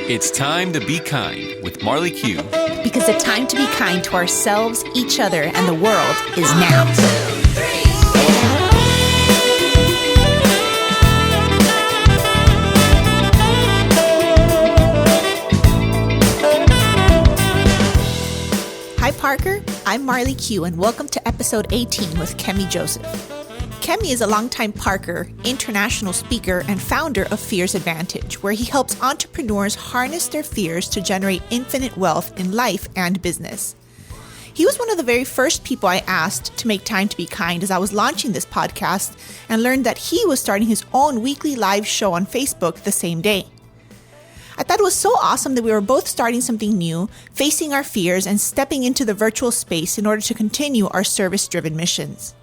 It's time to be kind with Marley Q. Because the time to be kind to ourselves, each other, and the world is now. 1, 2, 3. Hi, Parker. I'm Marley Q, and welcome to episode 18 with Kemy Joseph. Kemy is a longtime Parker, international speaker, and founder of Fear's Advantage, where he helps entrepreneurs harness their fears to generate infinite wealth in life and business. He was one of the very first people I asked to make time to be kind as I was launching this podcast, and learned that he was starting his own weekly live show on Facebook the same day. I thought it was so awesome that we were both starting something new, facing our fears, and stepping into the virtual space in order to continue our service-driven missions.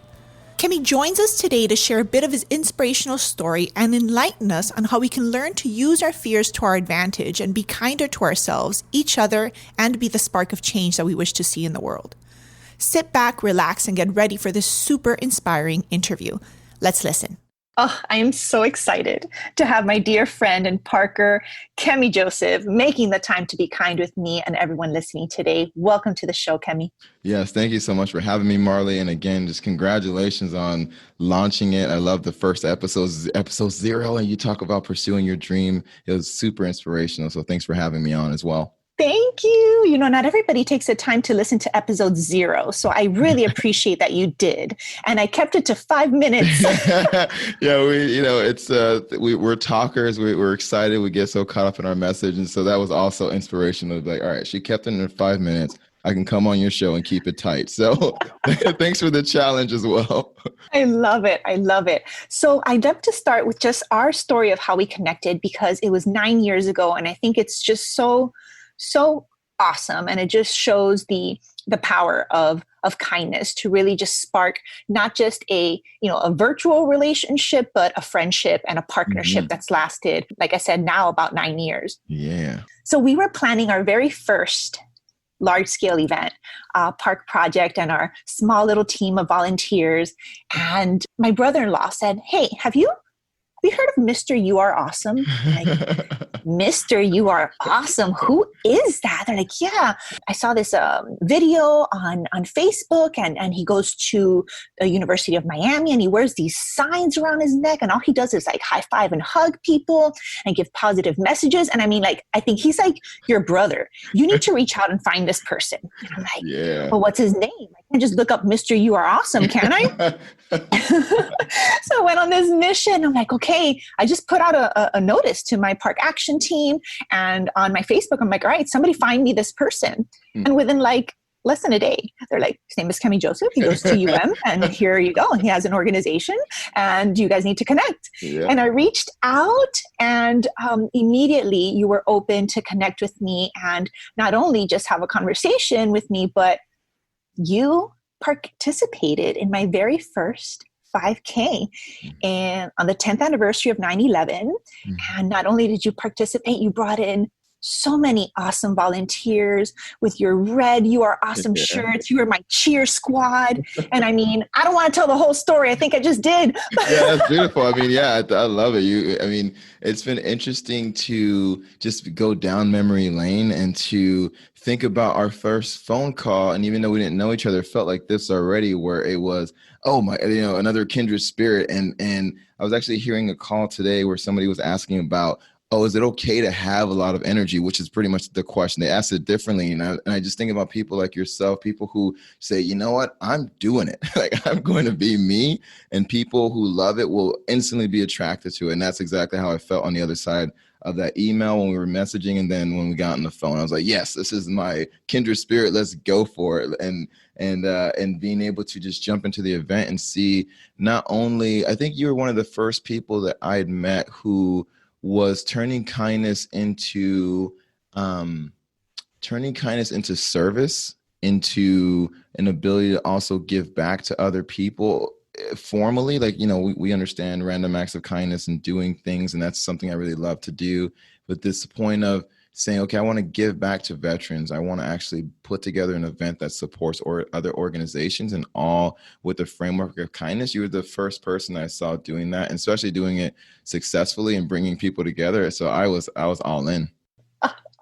Kemy joins us today to share a bit of his inspirational story and enlighten us on how we can learn to use our fears to our advantage and be kinder to ourselves, each other, and be the spark of change that we wish to see in the world. Sit back, relax, and get ready for this super inspiring interview. Let's listen. Oh, I am so excited to have my dear friend and Parker, Kemy Joseph, making the time to be kind with me and everyone listening today. Welcome to the show, Kemy. Yes, thank you so much for having me, Marley. And again, just congratulations on launching it. I love the first episode 0, and you talk about pursuing your dream. It was super inspirational. So thanks for having me on as well. Thank you. You know, not everybody takes the time to listen to episode 0. So I really appreciate that you did. And I kept it to 5 minutes. Yeah, we're talkers. We're excited. We get so caught up in our message. And so that was also inspirational. Like, all right, she kept it in 5 minutes. I can come on your show and keep it tight. So thanks for the challenge as well. I love it. I love it. So I'd love to start with just our story of how we connected, because it was 9 years ago. And I think it's just so awesome. And it just shows the power of kindness to really just spark not just a virtual relationship, but a friendship and a partnership that's lasted, like I said, now about 9 years. Yeah. So we were planning our very first large-scale event, park project, and our small little team of volunteers. And my brother-in-law said, "Hey, have you heard of Mr. You Are Awesome?" I'm like, Mr. You Are Awesome? Who is that? They're like, yeah, I saw this video on Facebook, and he goes to the University of Miami, and he wears these signs around his neck, and all he does is like high five and hug people and give positive messages. And I mean, like, I think he's like your brother. You need to reach out and find this person. And I'm like, yeah. Well, what's his name? I can just look up Mr. You Are Awesome, can I? So I went on this mission. I'm like, okay, I just put out a notice to my park action team, and on my Facebook, I'm like, all right, somebody find me this person. And within like less than a day, they're like, his name is Kemy Joseph. He goes to UM, and here you go. He has an organization, and you guys need to connect. Yeah. And I reached out, and immediately you were open to connect with me, and not only just have a conversation with me, but you participated in my very first 5K and on the 10th anniversary of 9/11. And not only did you participate, you brought in so many awesome volunteers with your red You Are Awesome shirts. You were my cheer squad. And I mean, I don't want to tell the whole story. I think I just did. Yeah, that's beautiful. I mean, yeah, I love it. It's been interesting to just go down memory lane and to think about our first phone call. And even though we didn't know each other, it felt like this already, where it was, oh my, another kindred spirit. And I was actually hearing a call today where somebody was asking about, oh, is it okay to have a lot of energy? Which is pretty much the question. They asked it differently. And I just think about people like yourself, people who say, you know what, I'm doing it. Like, I'm going to be me. And people who love it will instantly be attracted to it. And that's exactly how I felt on the other side of that email when we were messaging. And then when we got on the phone, I was like, yes, this is my kindred spirit. Let's go for it. And being able to just jump into the event and see, not only, I think you were one of the first people that I had met who was turning kindness into service, into an ability to also give back to other people formally. Like, we understand random acts of kindness and doing things, and that's something I really love to do. But this point of saying, okay, I want to give back to veterans. I want to actually put together an event that supports other organizations, and all with the framework of kindness. You were the first person I saw doing that, and especially doing it successfully and bringing people together. So I was all in.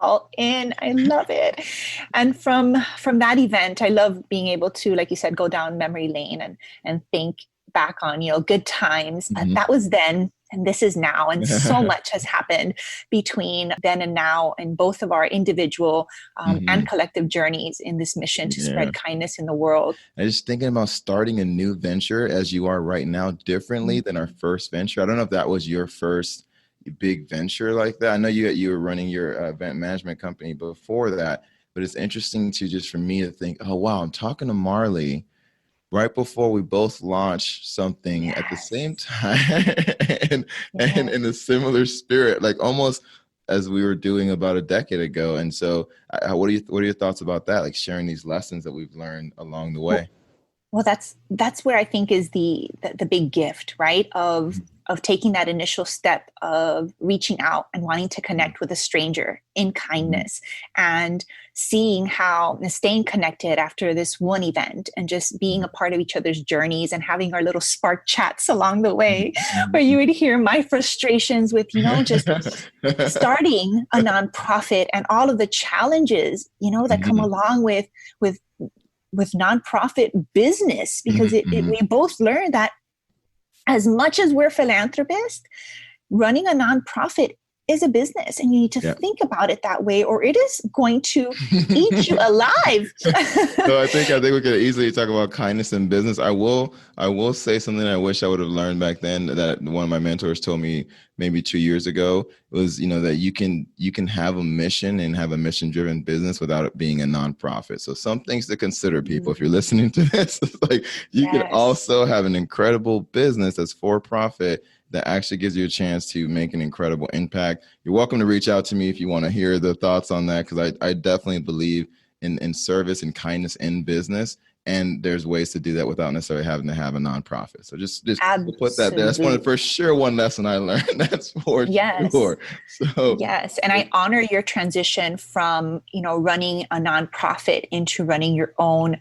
all in. I love it. And from that event, I love being able to, like you said, go down memory lane and think back on, good times. That was then, and this is now. And so much has happened between then and now in both of our individual and collective journeys in this mission to spread kindness in the world. I was thinking about starting a new venture as you are right now differently than our first venture. I don't know if that was your first big venture like that. I know you were running your event management company before that, but it's interesting to just for me to think, oh, wow, I'm talking to Marley right before we both launched something at the same time and in a similar spirit, like almost as we were doing about a decade ago. And so what are your thoughts about that? Like sharing these lessons that we've learned along the way? Well, that's where I think is the big gift, right? Of taking that initial step of reaching out and wanting to connect with a stranger in kindness and seeing how and staying connected after this one event and just being a part of each other's journeys and having our little spark chats along the way where you would hear my frustrations with, just starting a nonprofit and all of the challenges, that come along with nonprofit business, because we both learned that as much as we're philanthropists, running a nonprofit is a business, and you need to think about it that way, or it is going to eat you alive. So I think we could easily talk about kindness in business. I will say something I wish I would have learned back then that one of my mentors told me maybe 2 years ago was, that you can have a mission and have a mission-driven business without it being a nonprofit. So some things to consider, people, if you're listening to this, it's like you can also have an incredible business that's for-profit that actually gives you a chance to make an incredible impact. You're welcome to reach out to me if you want to hear the thoughts on that, because I definitely believe in service and kindness in business. And there's ways to do that without necessarily having to have a nonprofit. So just put that there. That's one lesson I learned. That's for sure. So yes. And I honor your transition from, running a nonprofit into running your own,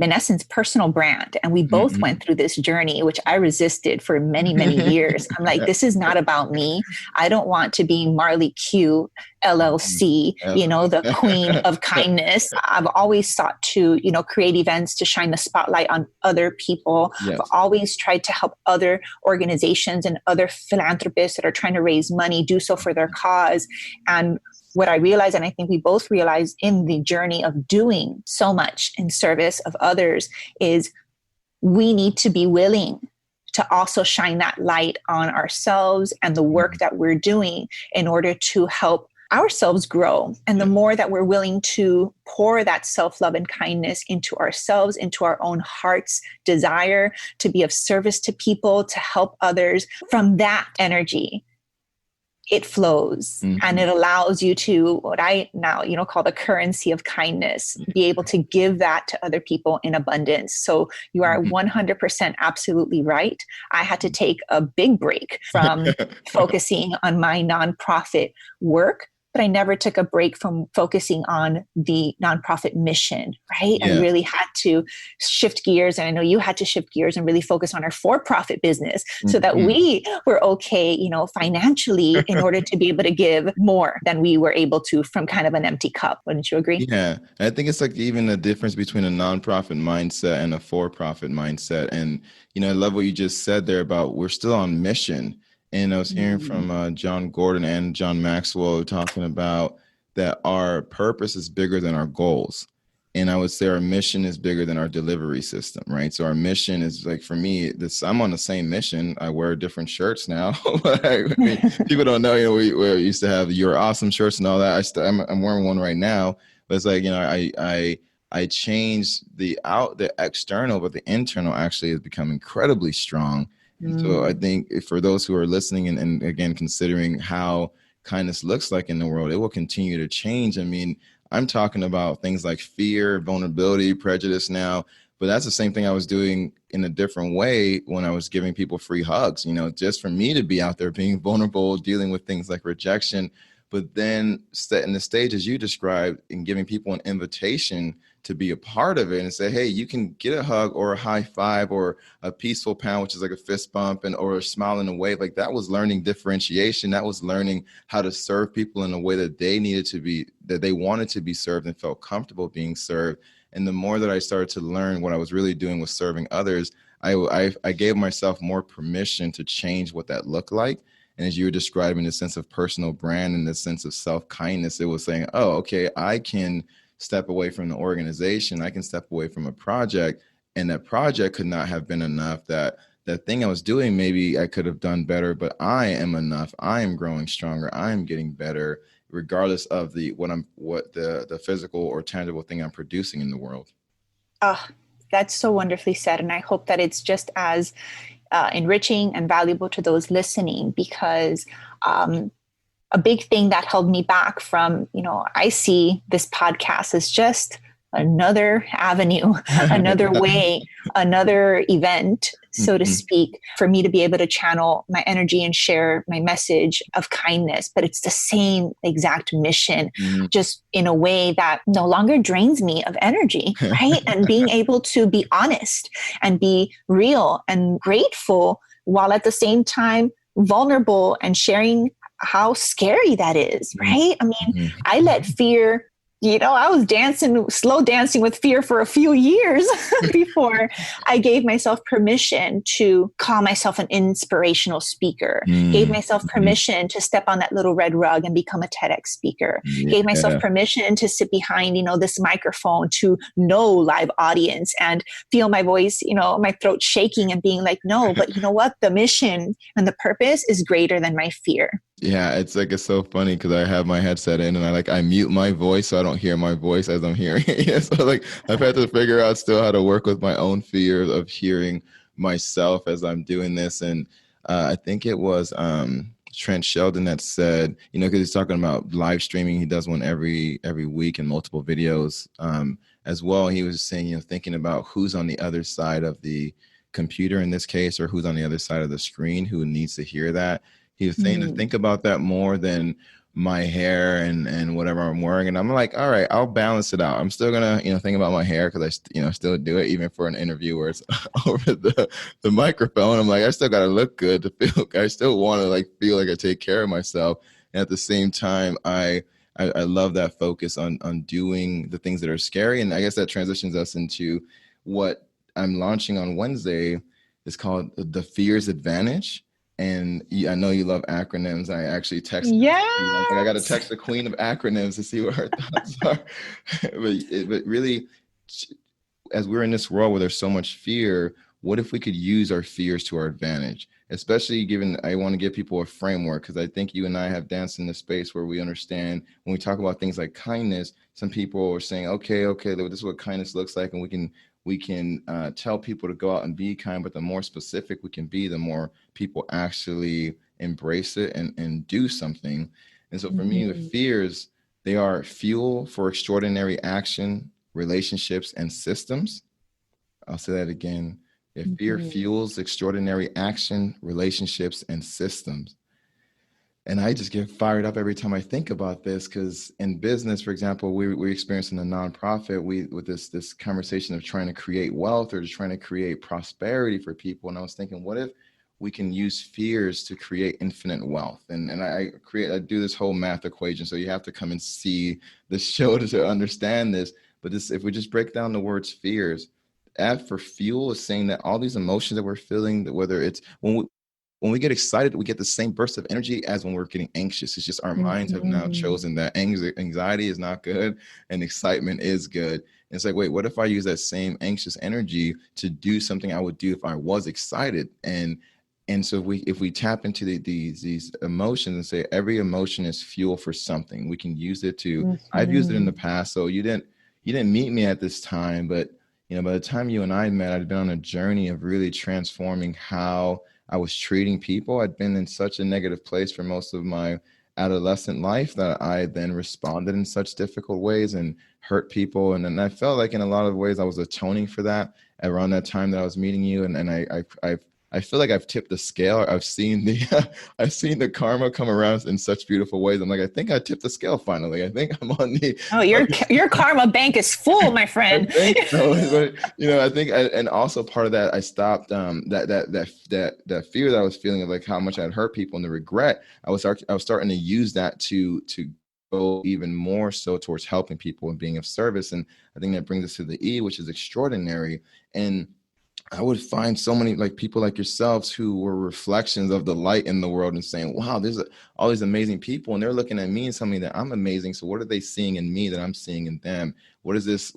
in essence, personal brand. And we both went through this journey, which I resisted for many, many years. I'm like, this is not about me. I don't want to be Marley Q LLC, the queen of kindness. I've always sought to, create events to shine the spotlight on other people. I've always tried to help other organizations and other philanthropists that are trying to raise money do so for their cause. And what I realized, and I think we both realized in the journey of doing so much in service of others, is we need to be willing to also shine that light on ourselves and the work that we're doing in order to help ourselves grow. And the more that we're willing to pour that self-love and kindness into ourselves, into our own heart's desire to be of service to people, to help others, from that energy, it flows and it allows you to, what I now, call the currency of kindness, be able to give that to other people in abundance. So you are 100% absolutely right. I had to take a big break from focusing on my nonprofit work, but I never took a break from focusing on the nonprofit mission, right? I really had to shift gears. And I know you had to shift gears and really focus on our for-profit business so that we were okay, financially in order to be able to give more than we were able to from kind of an empty cup. Wouldn't you agree? Yeah. I think it's like even the difference between a nonprofit mindset and a for-profit mindset. And, I love what you just said there about we're still on mission. And I was hearing from John Gordon and John Maxwell talking about that our purpose is bigger than our goals. And I would say our mission is bigger than our delivery system, right? So our mission is like, for me, I'm on the same mission. I wear different shirts now. People don't know, we used to have your awesome shirts and all that. I'm wearing one right now, but it's like, I changed the external, but the internal actually has become incredibly strong. And so I think for those who are listening and again, considering how kindness looks like in the world, it will continue to change. I mean, I'm talking about things like fear, vulnerability, prejudice now, but that's the same thing I was doing in a different way when I was giving people free hugs, just for me to be out there being vulnerable, dealing with things like rejection. but then setting the stage as you described and giving people an invitation to be a part of it and say, hey, you can get a hug or a high five or a peaceful pound, which is like a fist bump, and or a smile and a wave. Like that was learning differentiation. That was learning how to serve people in a way that they needed to be, that they wanted to be served and felt comfortable being served. And the more that I started to learn what I was really doing was serving others, I gave myself more permission to change what that looked like. And as you were describing the sense of personal brand and the sense of self-kindness, it was saying, oh, okay, I can step away from the organization. I can step away from a project, and that project could not have been enough. That thing I was doing, maybe I could have done better, but I am enough. I am growing stronger. I am getting better, regardless of the physical or tangible thing I'm producing in the world. That's so wonderfully said. And I hope that it's just as enriching and valuable to those listening, because a big thing that held me back from, I see this podcast as just another avenue, another way, another event, so to speak, for me to be able to channel my energy and share my message of kindness. But it's the same exact mission, just in a way that no longer drains me of energy, right? And being able to be honest and be real and grateful, while at the same time vulnerable and sharing how scary that is, right? I mean, I let fear, I was slow dancing with fear for a few years before I gave myself permission to call myself an inspirational speaker, gave myself permission to step on that little red rug and become a TEDx speaker, gave myself permission to sit behind, this microphone to no live audience and feel my voice, my throat shaking and being like, no, but you know what? The mission and the purpose is greater than my fear. Yeah, it's so funny because I have my headset in and I mute my voice so I don't hear my voice as I'm hearing it. Yeah, so I've had to figure out still how to work with my own fear of hearing myself as I'm doing this. And I think it was Trent Sheldon that said, because he's talking about live streaming. He does one every week in multiple videos as well. He was saying, thinking about who's on the other side of the computer in this case, or who's on the other side of the screen who needs to hear that. He was saying to think about that more than my hair and whatever I'm wearing. And I'm like, all right, I'll balance it out. I'm still going to, think about my hair because I, still do it even for an interview where it's over the microphone. I'm like, I still got to look good to feel, I still want to feel like I take care of myself. And at the same time, I love that focus on doing the things that are scary. And I guess that transitions us into what I'm launching on Wednesday. It's called the Fears Advantage. And I know you love acronyms. I actually texted. Yes. I got to text the queen of acronyms to see what her thoughts are. but really, as we're in this world where there's so much fear, what if we could use our fears to our advantage? Especially given, I want to give people a framework, because I think you and I have danced in the space where we understand when we talk about things like kindness, some people are saying, okay, this is what kindness looks like. And we can tell people to go out and be kind, but the more specific we can be, the more people actually embrace it and do something. And so for me, with fears, they are fuel for extraordinary action, relationships, and systems. I'll say that again. If fear fuels extraordinary action, relationships, and systems. And I just get fired up every time I think about this, because in business, for example, we're experiencing a nonprofit with this conversation of trying to create wealth or just trying to create prosperity for people. And I was thinking, what if we can use fears to create infinite wealth? And I do this whole math equation. So you have to come and see the show to understand this. But if we just break down the words fears, F for fuel is saying that all these emotions that we're feeling, that whether it's when we get excited, we get the same burst of energy as when we're getting anxious. It's just our minds have now chosen that anxiety is not good and excitement is good. And it's like, wait, what if I use that same anxious energy to do something I would do if I was excited? And so if we tap into these emotions and say every emotion is fuel for something, we can use it to. I've used it in the past. So you didn't meet me at this time, but by the time you and I met, I'd been on a journey of really transforming how I was treating people. I'd been in such a negative place for most of my adolescent life that I then responded in such difficult ways and hurt people. And I felt like in a lot of ways I was atoning for that around that time that I was meeting you. And I feel like I've tipped the scale. I've seen the I've seen the karma come around in such beautiful ways. I'm like, I think I tipped the scale finally. I think I'm on the Oh, your karma bank is full, my I friend. think so, but I think, and also part of that, I stopped that fear that I was feeling of like how much I'd hurt people and the regret. I was starting to use that to go even more so towards helping people and being of service. And I think that brings us to the E, which is extraordinary. And I would find so many like people like yourselves who were reflections of the light in the world and saying, wow, all these amazing people, and they're looking at me and telling me that I'm amazing. So what are they seeing in me that I'm seeing in them? What is this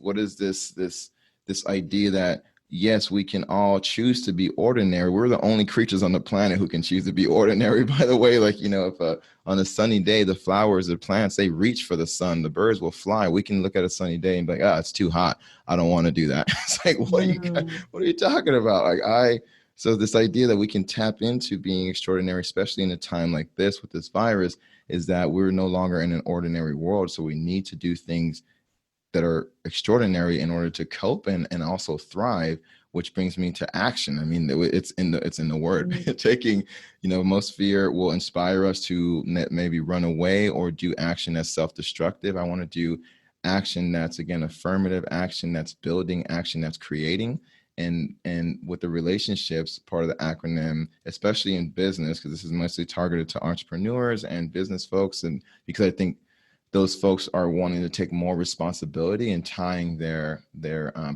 idea that yes, we can all choose to be ordinary. We're the only creatures on the planet who can choose to be ordinary, by the way. Like, if on a sunny day, the flowers, the plants, they reach for the sun, the birds will fly. We can look at a sunny day and be like, it's too hot. I don't want to do that. It's like, what are you talking about? So this idea that we can tap into being extraordinary, especially in a time like this with this virus, is that we're no longer in an ordinary world. So we need to do things that are extraordinary in order to cope and also thrive, which brings me to action. I mean, it's in the word. Taking, most fear will inspire us to maybe run away or do action that's self-destructive. I want to do action that's, again, affirmative action, that's building, action that's creating. And with the relationships part of the acronym, especially in business, because this is mostly targeted to entrepreneurs and business folks, and because I think those folks are wanting to take more responsibility and tying their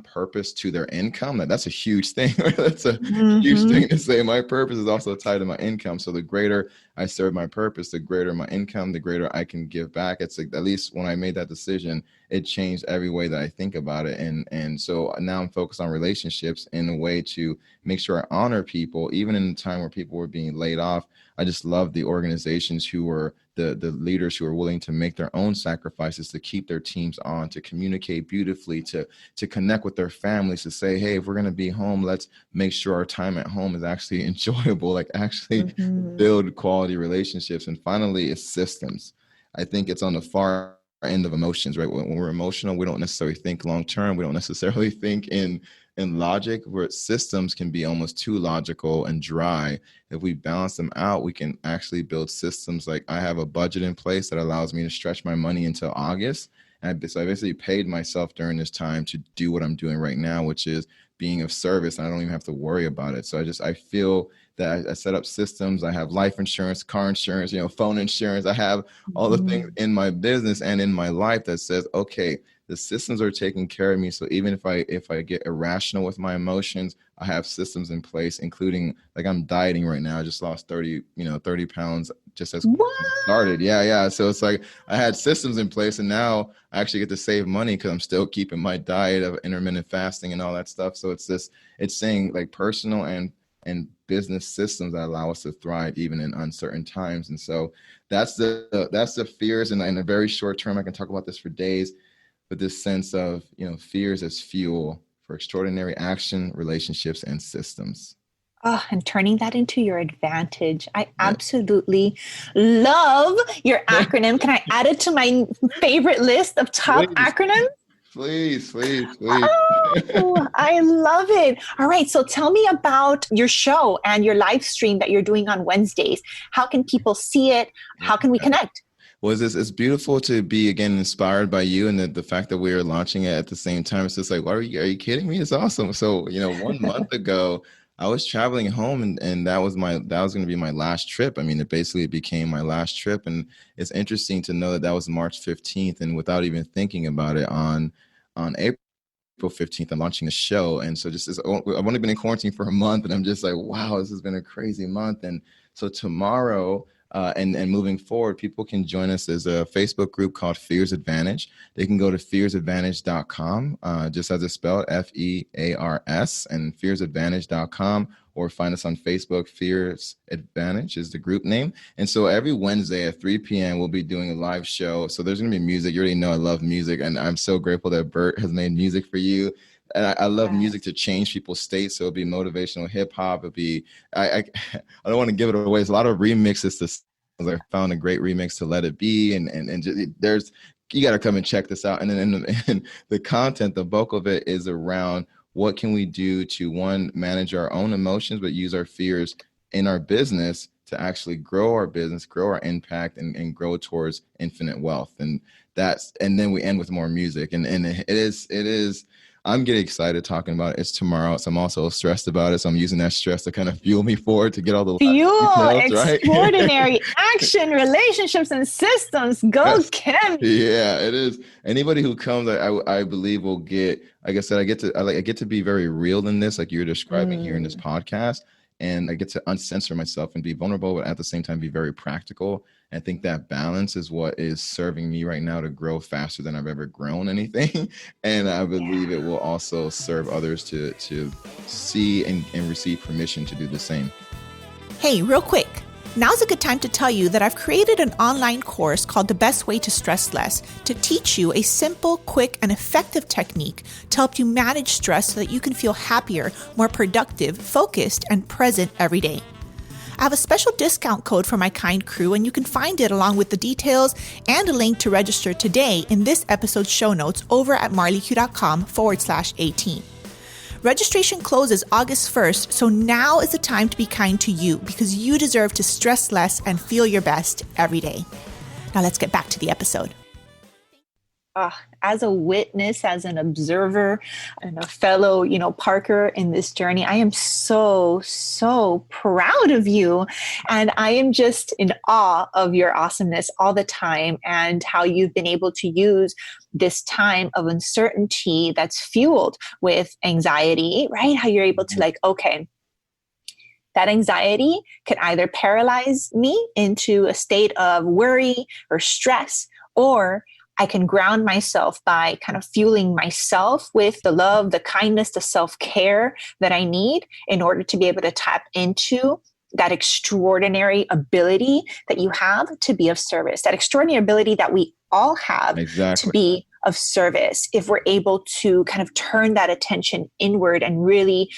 purpose to their income. That's a huge thing. Right? That's a huge thing to say. My purpose is also tied to my income. So the greater I serve my purpose, the greater my income, the greater I can give back. It's like, at least when I made that decision, it changed every way that I think about it. And so now I'm focused on relationships in a way to make sure I honor people, even in the time where people were being laid off. I just love the organizations who were the leaders who are willing to make their own sacrifices to keep their teams on, to communicate beautifully, to connect with their families, to say, hey, if we're going to be home, let's make sure our time at home is actually enjoyable, like actually build quality relationships. And finally, it's systems. I think it's on the far end of emotions, right? When we're emotional, we don't necessarily think long term. We don't necessarily think in logic, where systems can be almost too logical and dry. If we balance them out, we can actually build systems. Like, I have a budget in place that allows me to stretch my money until August. So I basically paid myself during this time to do what I'm doing right now, which is being of service. And I don't even have to worry about it. So I feel that I set up systems. I have life insurance, car insurance, phone insurance. I have all the things in my business and in my life that says, okay, the systems are taking care of me. So even if I get irrational with my emotions, I have systems in place, including, like, I'm dieting right now. I just lost 30 pounds just as started. Yeah. So it's like I had systems in place, and now I actually get to save money because I'm still keeping my diet of intermittent fasting and all that stuff. So it's saying, like, personal and business systems that allow us to thrive even in uncertain times. And so that's the fears. And in a very short term, I can talk about this for days, but this sense of, fears as fuel for extraordinary action, relationships, and systems. Oh, and turning that into your advantage. I absolutely love your acronym. Can I add it to my favorite list of top acronyms? Please. Oh, I love it. All right. So tell me about your show and your live stream that you're doing on Wednesdays. How can people see it? How can we connect? Well, it's beautiful to be, again, inspired by you, and the fact that we are launching it at the same time. It's just like, are you kidding me? It's awesome. So, 1 month ago, I was traveling home, and that was going to be my last trip. I mean, it basically became my last trip. And it's interesting to know that was March 15th. And without even thinking about it, on April 15th, I'm launching a show. And so I've only been in quarantine for a month, and I'm just like, wow, this has been a crazy month. And so tomorrow, and moving forward, people can join us. There's a Facebook group called Fears Advantage. They can go to fearsadvantage.com, just as it's spelled, FEARS, and fearsadvantage.com, or find us on Facebook. Fears Advantage is the group name. And so every Wednesday at 3 p.m., we'll be doing a live show. So there's going to be music. You already know I love music, and I'm so grateful that Bert has made music for you. And I love music to change people's states. So it'll be motivational hip hop. It'll be, I don't want to give it away. There's a lot of remixes to, I found a great remix to Let It Be. And just, you got to come and check this out. And then and the content, the bulk of it is around what can we do to, one, manage our own emotions, but use our fears in our business to actually grow our business, grow our impact, and grow towards infinite wealth. And then we end with more music. And it is, I'm getting excited talking about it. It's tomorrow. So I'm also stressed about it. So I'm using that stress to kind of fuel me forward to get all the Fuel, details, right? extraordinary action, relationships and systems. Go, Yes. Kemy. Yeah, it is. Anybody who comes, I believe will get, like I said, I get to be very real in this, like you're describing here in this podcast. And I get to uncensor myself and be vulnerable, but at the same time, be very practical. I think that balance is what is serving me right now to grow faster than I've ever grown anything. And I believe it will also serve others to see and receive permission to do the same. Hey, real quick. Now's a good time to tell you that I've created an online course called The Best Way to Stress Less to teach you a simple, quick, and effective technique to help you manage stress so that you can feel happier, more productive, focused, and present every day. I have a special discount code for my kind crew, and you can find it along with the details and a link to register today in this episode's show notes over at marleyq.com/18. Registration closes August 1st, so now is the time to be kind to you because you deserve to stress less and feel your best every day. Now let's get back to the episode. As a witness, as an observer, and a fellow, Parker in this journey, I am so, so proud of you. And I am just in awe of your awesomeness all the time and how you've been able to use this time of uncertainty that's fueled with anxiety, right? How you're able to okay, that anxiety can either paralyze me into a state of worry or stress, or I can ground myself by kind of fueling myself with the love, the kindness, the self-care that I need in order to be able to tap into that extraordinary ability that you have to be of service, that extraordinary ability that we all have to be of service if we're able to kind of turn that attention inward and really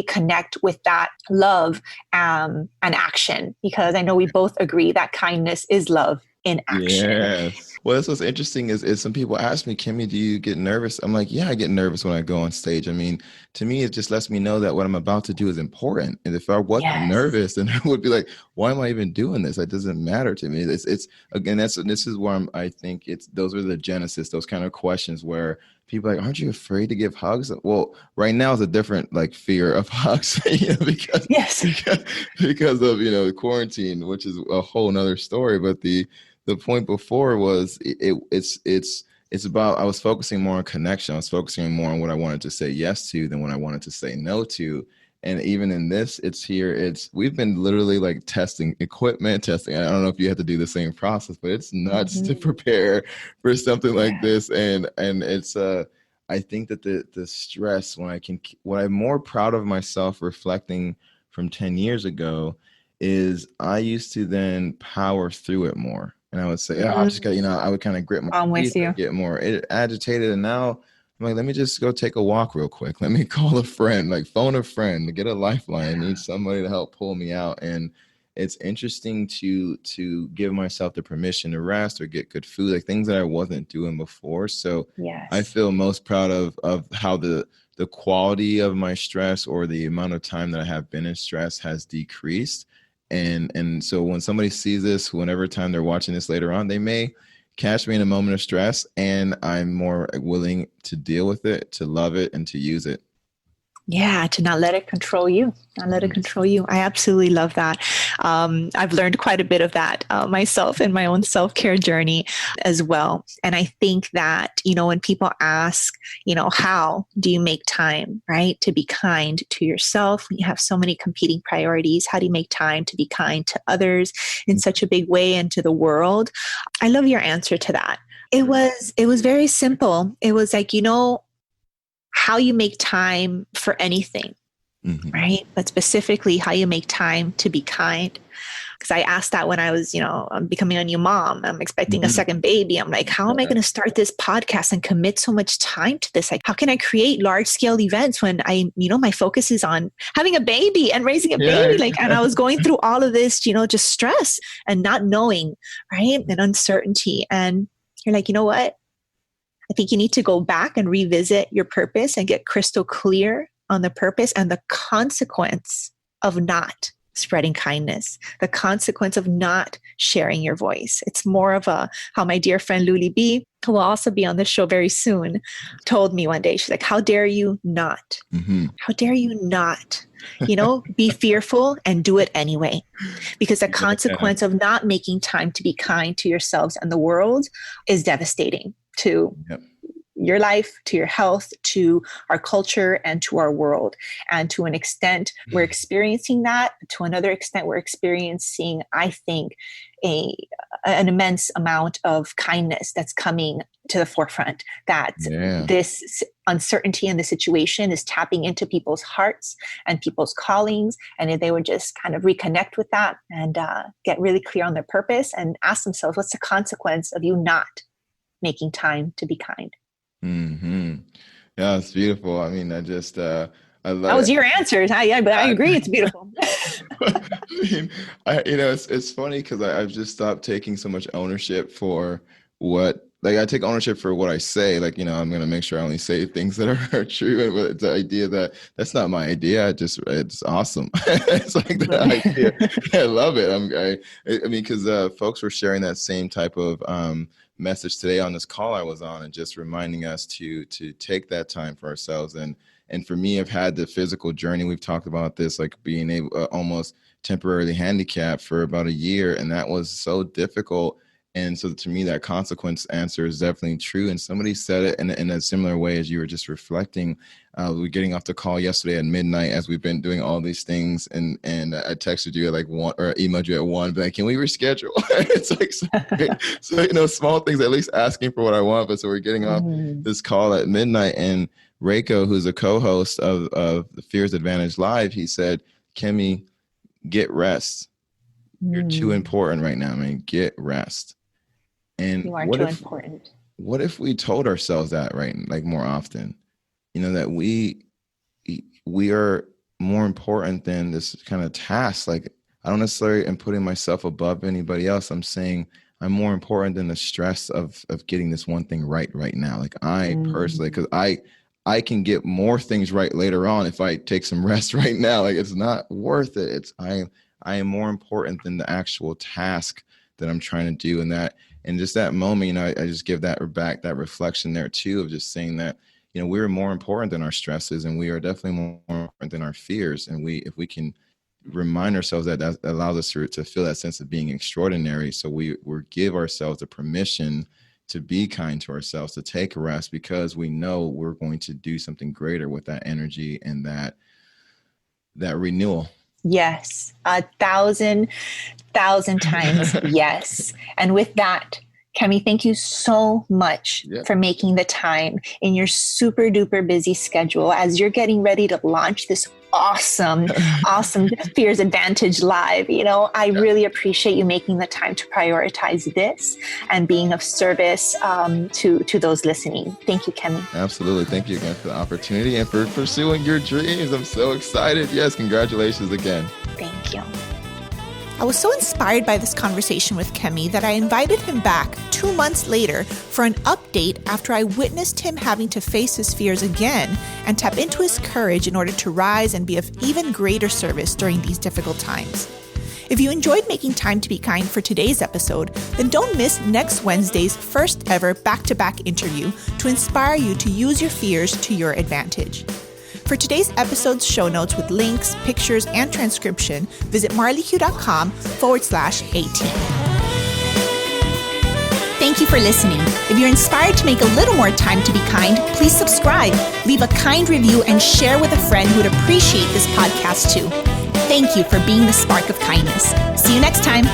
connect with that love and action, because I know we both agree that kindness is love in action. Yes. Well, that's what's interesting is some people ask me, Kemy, do you get nervous? I'm like, yeah, I get nervous when I go on stage. I mean, to me, it just lets me know that what I'm about to do is important. And if I wasn't nervous, then I would be like, why am I even doing this? It doesn't matter to me. It's again, this is where I think those are the genesis, those kind of questions where people are like, aren't you afraid to give hugs? Well, right now is a different fear of hugs, because of, the quarantine, which is a whole nother story. But the point before was it's about, I was focusing more on connection. I was focusing more on what I wanted to say yes to than what I wanted to say no to. And even in this, we've been literally testing equipment, I don't know if you have to do the same process, but it's nuts to prepare for something like this. And it's, I think that the stress, what I'm more proud of myself reflecting from 10 years ago is I used to then power through it more. And I would say, I just got, I would kind of grit my teeth and get more agitated. And now I'm like, let me just go take a walk real quick. Let me call a friend, phone a friend to get a lifeline. I need somebody to help pull me out. And it's interesting to give myself the permission to rest or get good food, things that I wasn't doing before. So I feel most proud of how the quality of my stress or the amount of time that I have been in stress has decreased. And so when somebody sees this, whenever time they're watching this later on, they may catch me in a moment of stress, and I'm more willing to deal with it, to love it, and to use it. Yeah, to not let it control you. Not let it control you. I absolutely love that. I've learned quite a bit of that myself in my own self-care journey as well. And I think that, when people ask, how do you make time, right, to be kind to yourself when you have so many competing priorities? How do you make time to be kind to others in such a big way and to the world? I love your answer to that. It was very simple. It was how you make time for anything, right? But specifically how you make time to be kind. Because I asked that when I was, I'm becoming a new mom. I'm expecting a second baby. I'm like, how am I going to start this podcast and commit so much time to this? How can I create large scale events when my focus is on having a baby and raising a baby? And I was going through all of this, just stress and not knowing, right? And uncertainty. And you're like, you know what? I think you need to go back and revisit your purpose and get crystal clear on the purpose and the consequence of not spreading kindness, the consequence of not sharing your voice. It's more of how my dear friend Luli B, who will also be on this show very soon, told me one day. She's like, how dare you not? Mm-hmm. How dare you not? Be fearful and do it anyway. Because the consequence of not making time to be kind to yourselves and the world is devastating to your life, to your health, to our culture, and to our world. And to an extent, we're experiencing that. To another extent, we're experiencing, I think, an immense amount of kindness that's coming to the forefront, that this uncertainty in the situation is tapping into people's hearts and people's callings. And if they would just kind of reconnect with that and get really clear on their purpose and ask themselves, what's the consequence of you not making time to be kind? Mm-hmm. Yeah, it's beautiful. I mean, I love that was your answers. But I agree, it's beautiful. I mean, it's funny because I've just stopped taking so much ownership for I take ownership for what I say. I'm going to make sure I only say things that are true. And the idea that's not my idea. It's awesome. It's like the idea. I love it. I mean, because folks were sharing that same type of message today on this call I was on, and just reminding us to take that time for ourselves. And for me, I've had the physical journey. We've talked about this, like being able almost temporarily handicapped for about a year. And that was so difficult. And so to me, that consequence answer is definitely true. And somebody said it in a similar way as you were just reflecting. We were getting off the call yesterday at midnight as we've been doing all these things. And I texted you at 1 or emailed you at 1, but can we reschedule? It's like, so small things, at least asking for what I want. But so we're getting off this call at midnight, and Reiko, who's a co-host of the Fears Advantage Live, he said, Kemy, get rest. You're too important right now, man. Get rest. And you are too important. What if we told ourselves that, right? Like more often, that we are more important than this kind of task. Like, I don't necessarily am putting myself above anybody else. I'm saying I'm more important than the stress of getting this one thing right now. Like I personally, because I can get more things right later on if I take some rest right now. Like it's not worth it. I am more important than the actual task that I'm trying to do. And just that moment, I just give that reflection there too, of just saying that, we're more important than our stresses, and we are definitely more important than our fears. And if we can remind ourselves that allows us to feel that sense of being extraordinary. So we give ourselves the permission to be kind to ourselves, to take a rest, because we know we're going to do something greater with that energy and that renewal. Yes, 1,000 times yes. And with that, Kemy, thank you so much for making the time in your super duper busy schedule as you're getting ready to launch this awesome Fears Advantage Live. I really appreciate you making the time to prioritize this and being of service to those listening. Thank you, Kemy. Absolutely. Thank you again for the opportunity and for pursuing your dreams. I'm so excited. Yes, congratulations again. Thank you. I was so inspired by this conversation with Kemy that I invited him back 2 months later for an update after I witnessed him having to face his fears again and tap into his courage in order to rise and be of even greater service during these difficult times. If you enjoyed making time to be kind for today's episode, then don't miss next Wednesday's first ever back-to-back interview to inspire you to use your fears to your advantage. For today's episode's show notes with links, pictures, and transcription, visit marleyq.com/18. Thank you for listening. If you're inspired to make a little more time to be kind, please subscribe, leave a kind review, and share with a friend who would appreciate this podcast too. Thank you for being the spark of kindness. See you next time.